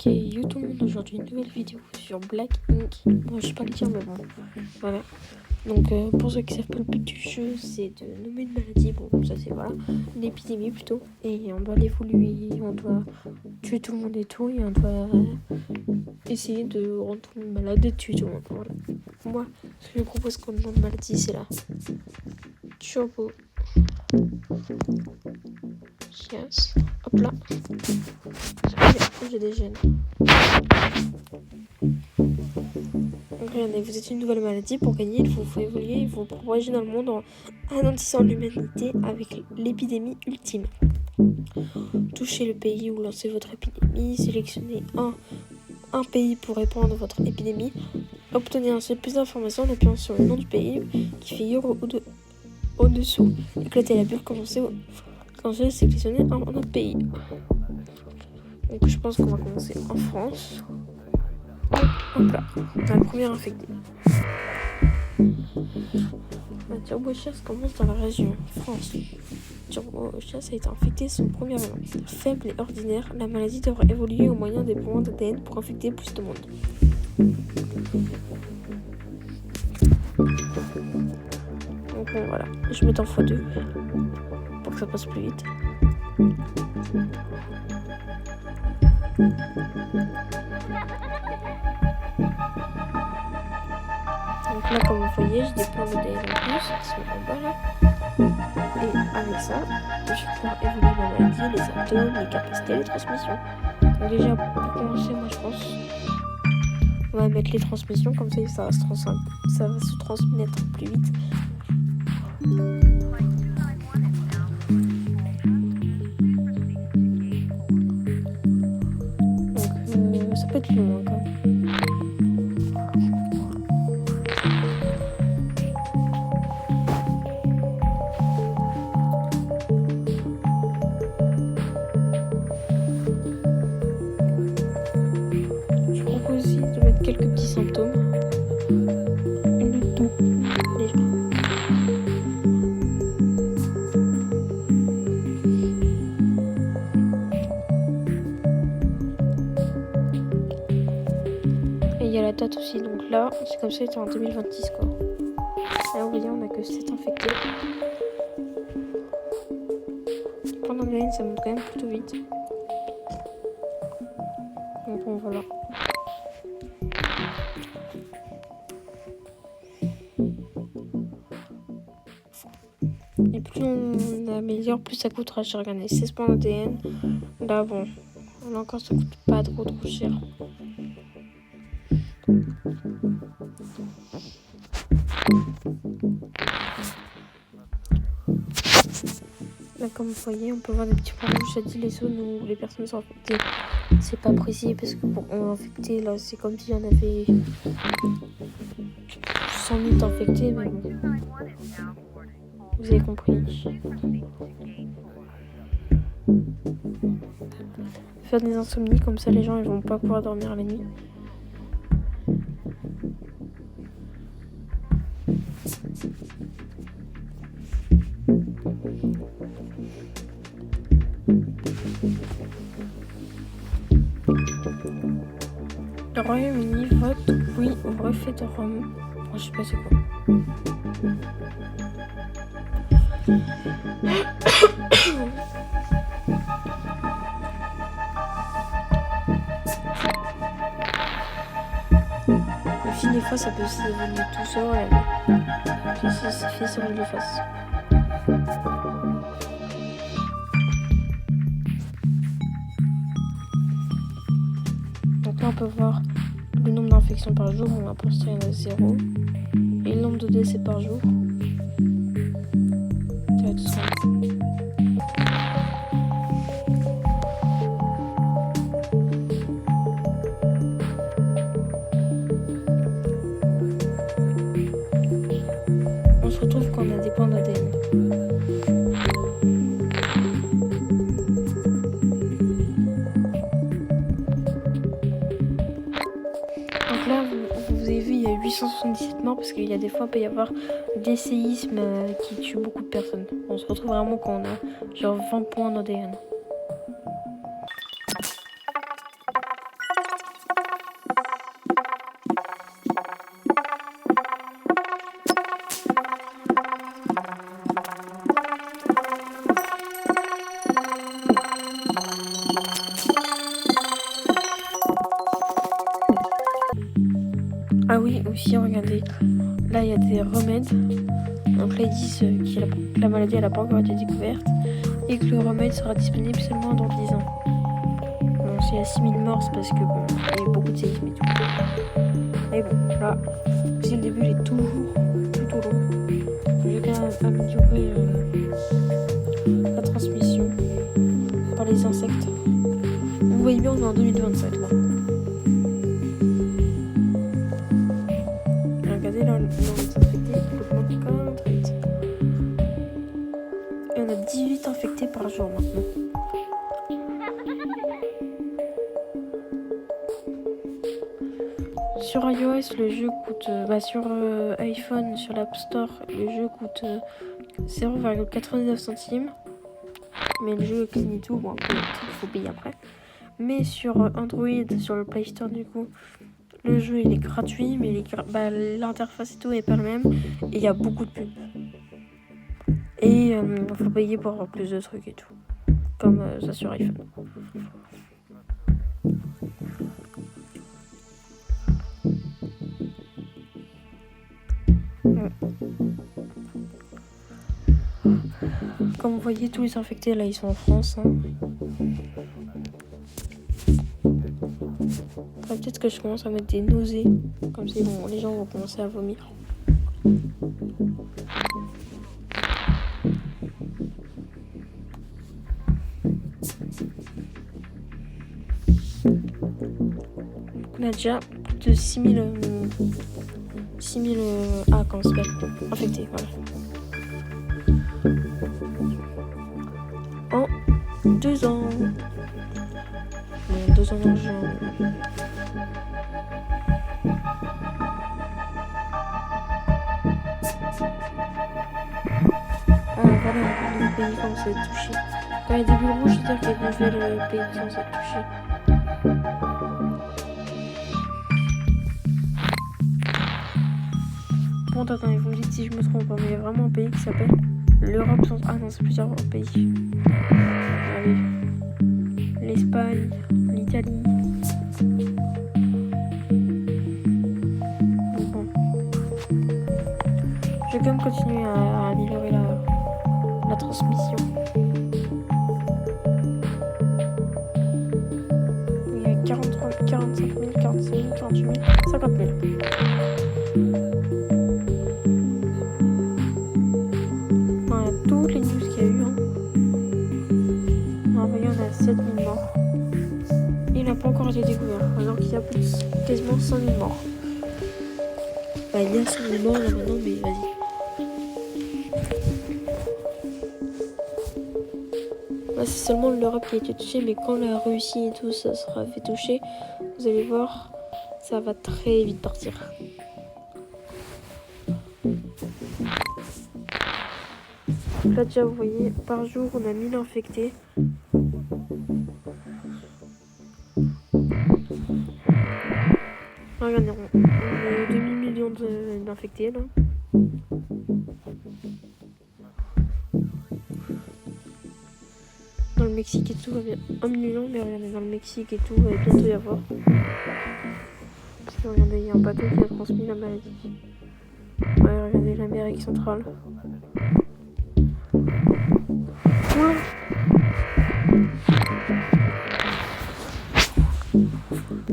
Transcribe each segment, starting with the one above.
Ok, yo tout le monde, aujourd'hui une nouvelle vidéo sur Black Ink. Bon, je sais pas le dire, mais bon, voilà. Donc, pour ceux qui savent pas, le but du jeu, c'est de nommer une maladie. Bon, ça c'est voilà, une épidémie plutôt. Et on doit l'évoluer, on doit tuer tout le monde et tout. Et on doit essayer de rendre tout le monde malade et de tuer tout le monde. Voilà. Moi, ce que je propose comme nom de maladie, c'est là. Turbo. Yes. Hop là. J'ai des gènes. Donc, regardez, vous êtes une nouvelle maladie. Pour gagner, il faut évoluer, il faut propager dans le monde en anéantissant l'humanité avec l'épidémie ultime. Touchez le pays où lancez votre épidémie. Sélectionnez un pays pour répandre votre épidémie. Obtenez ainsi plus d'informations en appuyant sur le nom du pays qui figure au-dessous. Éclatez la bulle, commencez à sélectionner un autre pays. Donc je pense qu'on va commencer en France. Hop là, on a le premier infecté. La turbochasse commence dans la région France. Turbochasse a été infecté son premier variant. Faible et ordinaire, la maladie devrait évoluer au moyen des points d'ADN pour infecter plus de monde. Donc bon, voilà, je mets en x2 pour que ça passe plus vite. Donc là, comme vous voyez, j'ai des points d'ADN en plus qui sont en bas là. Et avec ça, je vais pouvoir évoluer ma maladie, les symptômes, les capacités, les transmissions. Donc déjà, pour commencer, moi je pense, on va mettre les transmissions, comme ça va se transmettre plus vite. Donc ça peut être long quand même. De mettre quelques petits symptômes. Le tout, déjà. Et il y a la date aussi, donc là, c'est comme ça, c'était en 2026 quoi. Là, vous voyez, on a que 7 infectés. Pendant l'année, ça monte quand même plutôt vite. Donc bon, voilà. Et plus on améliore, plus ça coûtera cher. Regardez, 16 points d'ADN. Là, bon, là encore, ça coûte pas trop cher. Là, comme vous voyez, on peut voir des petits points rouges. Ça dit les zones où les personnes sont infectées. C'est pas précis parce que pour infecter, là, c'est comme s'il y en avait 100 000 infectés, mais bon. Vous avez compris. Faire des insomnies, comme ça les gens ils vont pas pouvoir dormir la nuit. Le Royaume-Uni vote oui au référendum. Je sais pas c'est quoi. Le fil des faces, ça peut s'évoluer tout seul. Si c'est fait, ça va les faces. Donc là, on peut voir le nombre d'infections par jour. On va pour l'instant, il y en a 0. Et le nombre de décès par jour. Ça va être 100. On se retrouve quand on a des points d'ADN. Donc là, vous avez vu, il y a 877 morts parce qu'il y a des fois, il peut y avoir des séismes qui tuent beaucoup de personnes. On se retrouve vraiment quand on a genre 20 points d'ADN. aussi, regardez, là il y a des remèdes. Donc là ils disent que la maladie n'a pas encore été découverte et que le remède sera disponible seulement dans 10 ans. Bon, s'il y a 6000 morts, c'est parce que bon, il y a eu beaucoup de séismes et tout. Mais bon, là, si le début il est toujours plutôt long, j'ai quand même amélioré la transmission par les insectes. Vous voyez bien, on est en 2027 là. Regardez là, les infectés augmentent quand même très vite. Et on a 18 infectés par jour maintenant. Sur iOS, le jeu coûte... sur iPhone, sur l'App Store, le jeu coûte 0,99 centimes. Mais le jeu est clean et tout, bon après il faut payer après. Mais sur Android, sur le Play Store du coup, le jeu il est gratuit, mais l'interface et tout est pas le même. Et il y a beaucoup de pubs. Et il faut payer pour avoir plus de trucs et tout. Comme ça sur iPhone. Comme vous voyez, tous les infectés là ils sont en France. Hein. Peut-être que je commence à mettre des nausées. Comme ça, bon, les gens vont commencer à vomir. On a déjà plus de 6000 comment ça s'appelle, infectés, voilà. En 2 ans. Bon, 2 ans dans le genre. Voilà, les pays commencent à être touchés. Quand il y a des bulles rouges, c'est-à-dire qu'il y a de nouvelles pays qui commencent à être touchés. Bon, attends, vous me dites si je me trompe pas, mais il y a vraiment un pays qui s'appelle l'Europe centrale. Ah non, c'est plusieurs pays. Allez. L'Espagne, l'Italie. Bon. Je vais quand même continuer à améliorer la transmission. Il y a 43, 45 000, 46 000, 48 000, 50 000. Voilà toutes les news qu'il y a eu. Hein. On a 7 000 morts. Il n'a pas encore été découvert, alors qu'il y a quasiment 100 000 morts. Bah, il y a 100 000 morts là maintenant, mais vas-y. Là, c'est seulement l'Europe qui a été touchée, mais quand la Russie et tout ça sera fait toucher, vous allez voir, ça va très vite partir. Là déjà, vous voyez, par jour, on a 1000 infectés. Regardez, on a 2 millions d'infectés là. Dans le Mexique et tout, 1 million, mais regardez, dans le Mexique et tout, il va bientôt y avoir. Parce que regardez, il y a un bateau qui a transmis la maladie. Ouais, regardez l'Amérique centrale. Ouais.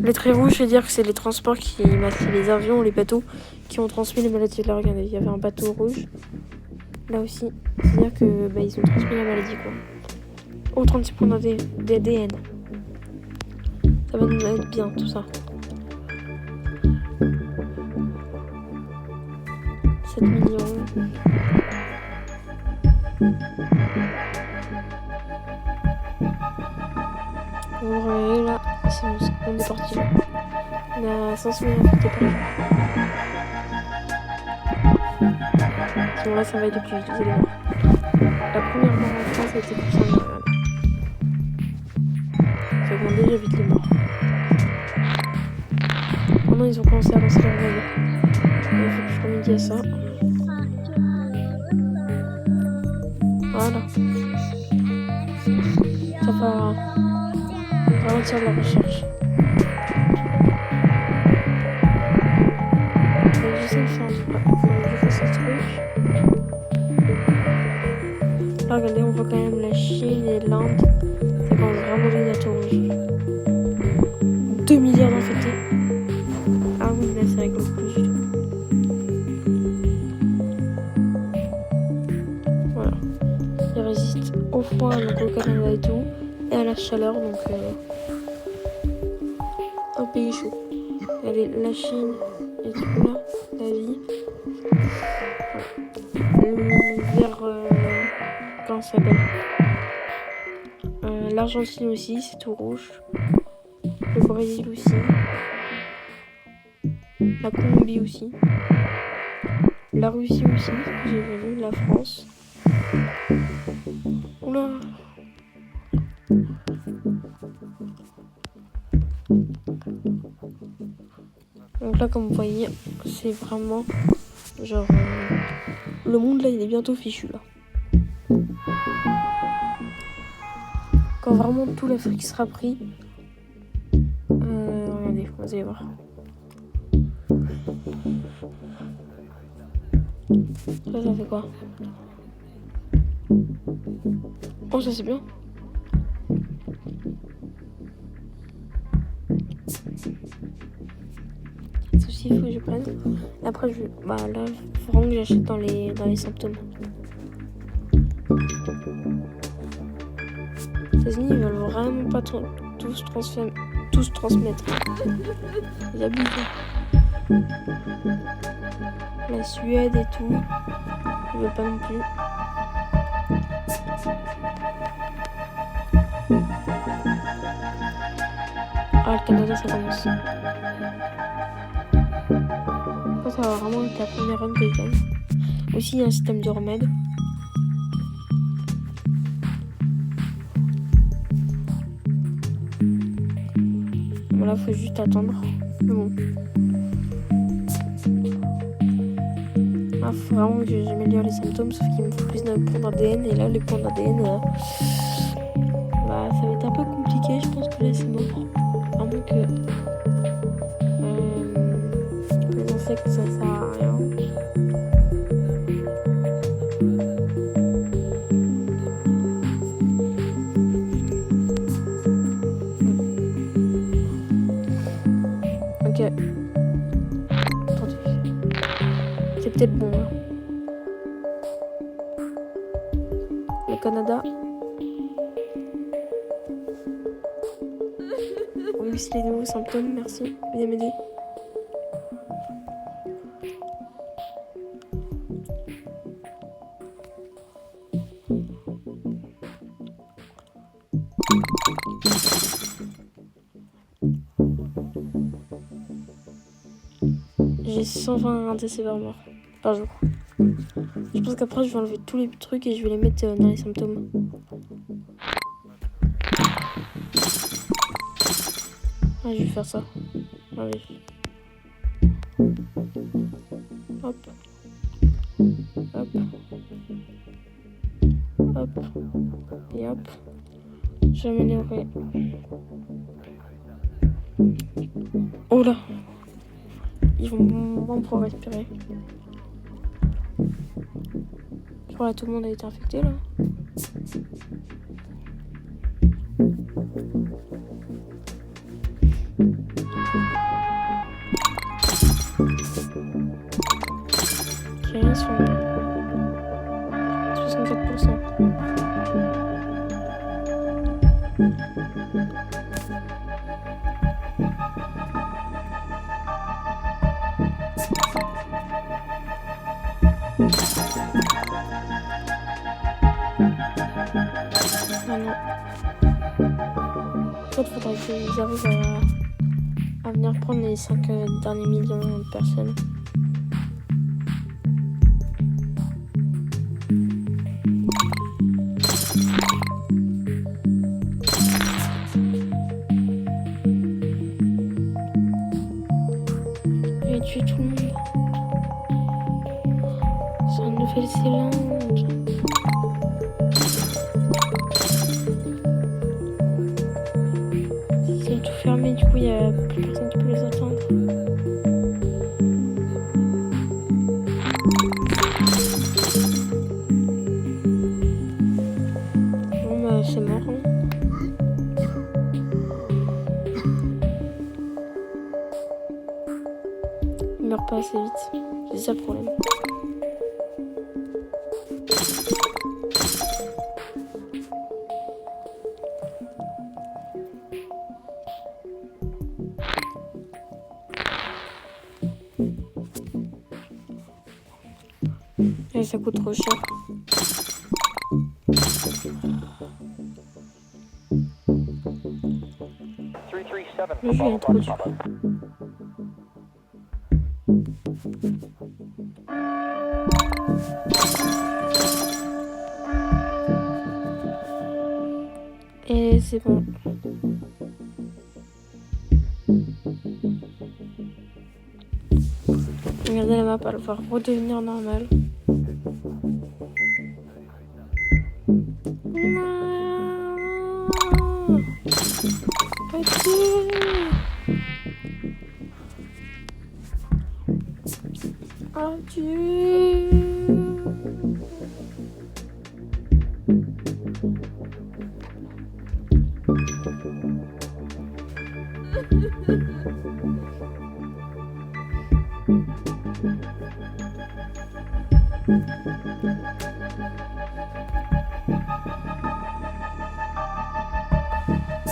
Les traits rouges, je veux dire que c'est les transports c'est les avions, les bateaux qui ont transmis les maladies. Là, regardez, il y avait un bateau rouge. Là aussi, c'est-à-dire que ils ont transmis la maladie, quoi. Oh, 36% d'ADN. Ça va nous être bien, tout ça. 7 millions. Bon, là, on est parti là. On a 500 000 infectés par jour. Sinon là, ça va être plus vite, vous allez voir. La première mort en France a été pour 100 000. Ça augmente déjà vite les morts. Maintenant, ils ont commencé à lancer leur vague. Il faut que je remédie à ça. Voilà. Ça va ralentir la recherche. Ça, regardez, on voit quand même la Chine et l'Inde. Ça commence vraiment les taux rouges. 2 milliards d'infectés. Ah oui, là, ça rigole plus du tout. Voilà. Il résiste au froid, donc au Canada et tout, et à la chaleur, donc un pays chaud. Regardez, la Chine et tout là, la vie. Vers comment ça s'appelle, l'Argentine aussi, c'est tout rouge. Le Brésil aussi. La Colombie aussi. La Russie aussi, j'ai vu. La France. Oula. Donc là, comme vous voyez, c'est vraiment genre le monde là, il est bientôt fichu là. Quand vraiment tout l'Afrique sera pris, regardez, vous allez voir. Ça fait quoi? Oh, ça c'est bien. Ça aussi, il faut que je prenne. Et après, bah là, il faut vraiment que j'achète dans les symptômes. Les États-Unis, ils veulent vraiment pas tous transmettre. Ils abusent. La Suède et tout, ils veulent pas non plus. Ah, le Canada, ça commence. Ça va vraiment être la première run que je gagne. Aussi, il y a un système de remède. Voilà, faut juste attendre. Mais bon. Ah, faut vraiment que j'améliore les symptômes, sauf qu'il me faut plus de points d'ADN. Et là, les points d'ADN, bah, ça va être un peu compliqué. Je pense que là, c'est mort. Vraiment que les insectes, ça sert à rien. Ok. Attendez. C'est peut-être bon. Hein. Le Canada. Oui, c'est les nouveaux symptômes. Merci. Venez m'aider. J'ai 120 antécédents morts par jour. Je pense qu'après, je vais enlever tous les trucs et je vais les mettre dans les symptômes. Ah, je vais faire ça. Allez. Hop. Hop. Hop. Et hop. Je vais améliorer. Oh là. Ils vont pouvoir respirer. Je crois que tout le monde a été infecté là. Ok, ils sont 64%. Ah non. En fait, faudrait qu'ils arrivent à venir prendre les 5 derniers millions de personnes. Je vais tuer tout le monde. C'est une Nouvelle-Zélande. C'est tout fermé, du coup il n'y a plus personne qui peut les attendre. démarre pas assez vite. C'est ça le problème. Et ça coûte trop cher. Le jeu est trop dur. Et c'est bon. Regardez la map, elle va redevenir normale. Adieu.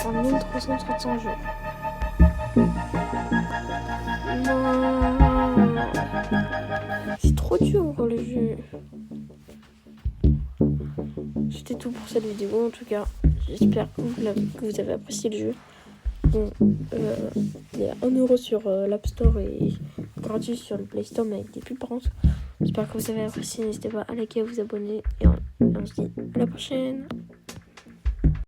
En 1335 jours. Non. C'est trop dur le jeu. C'était tout pour cette vidéo en tout cas. J'espère que vous avez apprécié le jeu. Bon, il est à 1€ sur l'App Store et gratuit sur le Play Store mais avec des pubs par contre. J'espère que vous avez apprécié. N'hésitez pas à liker, à vous abonner et on se dit à la prochaine.